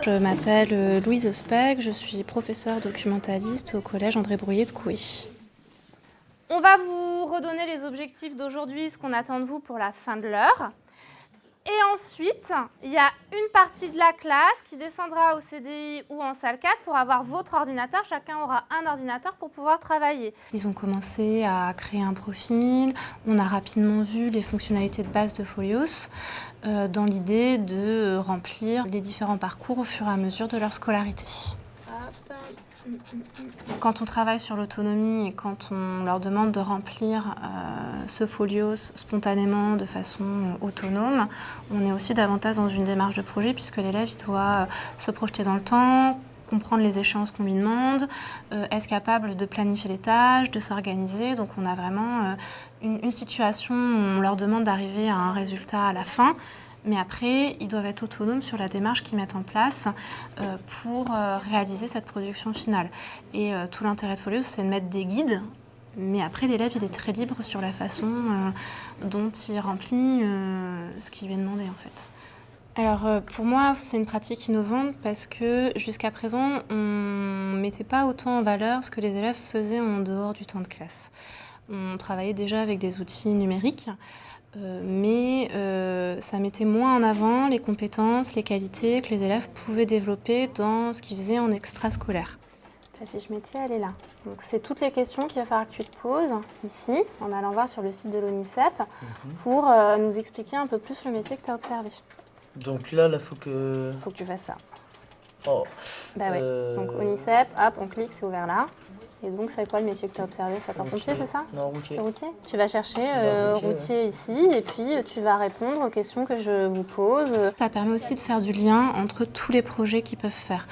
Je m'appelle Louise Speck, je suis professeure documentaliste au collège André Brouillet de Coué. On va vous redonner les objectifs d'aujourd'hui, ce qu'on attend de vous pour la fin de l'heure. Et ensuite, il y a une partie de la classe qui descendra au CDI ou en salle 4 pour avoir votre ordinateur. Chacun aura un ordinateur pour pouvoir travailler. Ils ont commencé à créer un profil. On a rapidement vu les fonctionnalités de base de Folios dans l'idée de remplir les différents parcours au fur et à mesure de leur scolarité. Quand on travaille sur l'autonomie et quand on leur demande de remplir ce Folios spontanément, de façon autonome, on est aussi davantage dans une démarche de projet puisque l'élève il doit se projeter dans le temps, comprendre les échéances qu'on lui demande, être capable de planifier les tâches, de s'organiser. Donc on a vraiment une situation où on leur demande d'arriver à un résultat à la fin. Mais après, ils doivent être autonomes sur la démarche qu'ils mettent en place pour réaliser cette production finale. Et tout l'intérêt de Folios, c'est de mettre des guides, mais après, l'élève, il est très libre sur la façon dont il remplit ce qui lui est demandé, en fait. Alors, pour moi, c'est une pratique innovante parce que jusqu'à présent, on ne mettait pas autant en valeur ce que les élèves faisaient en dehors du temps de classe. On travaillait déjà avec des outils numériques. Mais ça mettait moins en avant les compétences, les qualités que les élèves pouvaient développer dans ce qu'ils faisaient en extrascolaire. Ta fiche métier, elle est là. Donc, c'est toutes les questions qu'il va falloir que tu te poses ici, en allant voir sur le site de l'ONICEP, pour nous expliquer un peu plus le métier que tu as observé. Donc là, il faut que... Faut que tu fasses ça. Oh. Bah ouais. Donc ONICEP, hop, on clique, c'est ouvert là. Et donc, c'est quoi le métier que tu as observé? Sapeur-pompier, c'est ça? Non, routier. Routier. Tu vas chercher routier ouais. Ici et puis tu vas répondre aux questions que je vous pose. Ça permet aussi de faire du lien entre tous les projets qu'ils peuvent faire.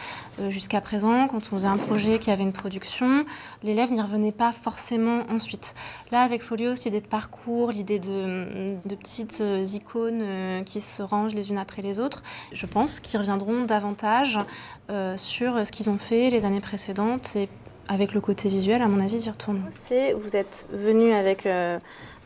Jusqu'à présent, quand on faisait un projet qui avait une production, l'élève n'y revenait pas forcément ensuite. Là, avec Folios, l'idée de parcours, l'idée de petites icônes qui se rangent les unes après les autres, je pense qu'ils reviendront davantage sur ce qu'ils ont fait les années précédentes et avec le côté visuel, à mon avis, ils y retournent. Vous êtes venu avec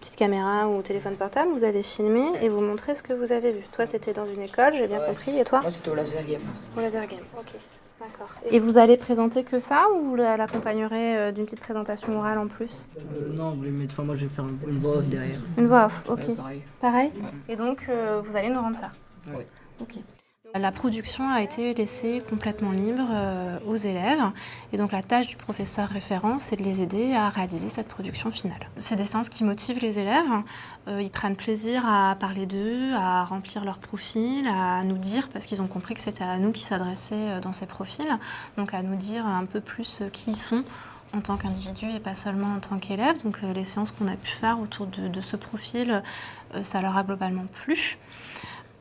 petite caméra ou téléphone portable, vous avez filmé et vous montrez ce que vous avez vu. Toi, c'était dans une école, j'ai bien compris, et toi? Moi, c'était au laser game. Au laser game, ok, d'accord. Et vous allez présenter que ça ou vous l'accompagnerez d'une petite présentation orale en plus? Non, vous voulez mettre... Enfin, moi, je vais faire une voix off derrière. Une voix off, ok. Ouais, pareil. Pareil. Et donc, vous allez nous rendre ça? Oui. Ok. La production a été laissée complètement libre aux élèves et donc la tâche du professeur référent, c'est de les aider à réaliser cette production finale. C'est des séances qui motivent les élèves, ils prennent plaisir à parler d'eux, à remplir leur profil, à nous dire, parce qu'ils ont compris que c'était à nous qu'ils s'adressaient dans ces profils, donc à nous dire un peu plus qui ils sont en tant qu'individu et pas seulement en tant qu'élève. Donc les séances qu'on a pu faire autour de ce profil, ça leur a globalement plu.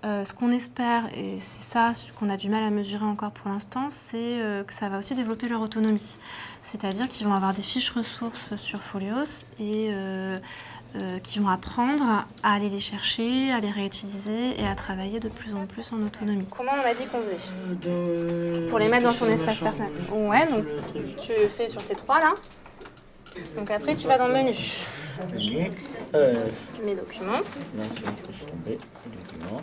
Ce qu'on espère, et c'est ça qu'on a du mal à mesurer encore pour l'instant, c'est que ça va aussi développer leur autonomie. C'est-à-dire qu'ils vont avoir des fiches ressources sur Folios et qui vont apprendre à aller les chercher, à les réutiliser et à travailler de plus en plus en autonomie. Comment on a dit qu'on faisait? Pour les mettre dans son espace personnel. Ouais, donc tu fais sur tes trois là. Donc après, tu vas dans menu. Menu. Mes documents. Non, c'est tombé. Document.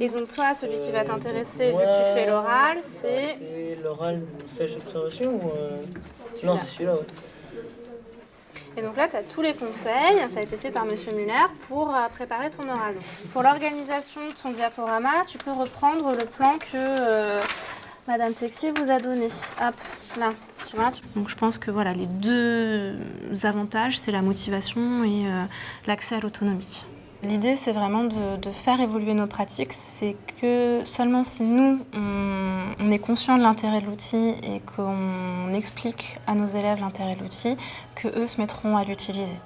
Et donc toi, celui qui va t'intéresser, vu que tu fais l'oral, c'est... C'est l'oral sèche d'observation ou... Non, c'est celui-là, ouais. Et donc là, tu as tous les conseils, ça a été fait par Monsieur Muller pour préparer ton oral. Pour l'organisation de ton diaporama, tu peux reprendre le plan que Madame Texier vous a donné. Hop, là, tu vois. Donc je pense que voilà, les deux avantages, c'est la motivation et l'accès à l'autonomie. L'idée, c'est vraiment de faire évoluer nos pratiques. C'est que seulement si nous, on est conscient de l'intérêt de l'outil et qu'on explique à nos élèves l'intérêt de l'outil, qu'eux se mettront à l'utiliser.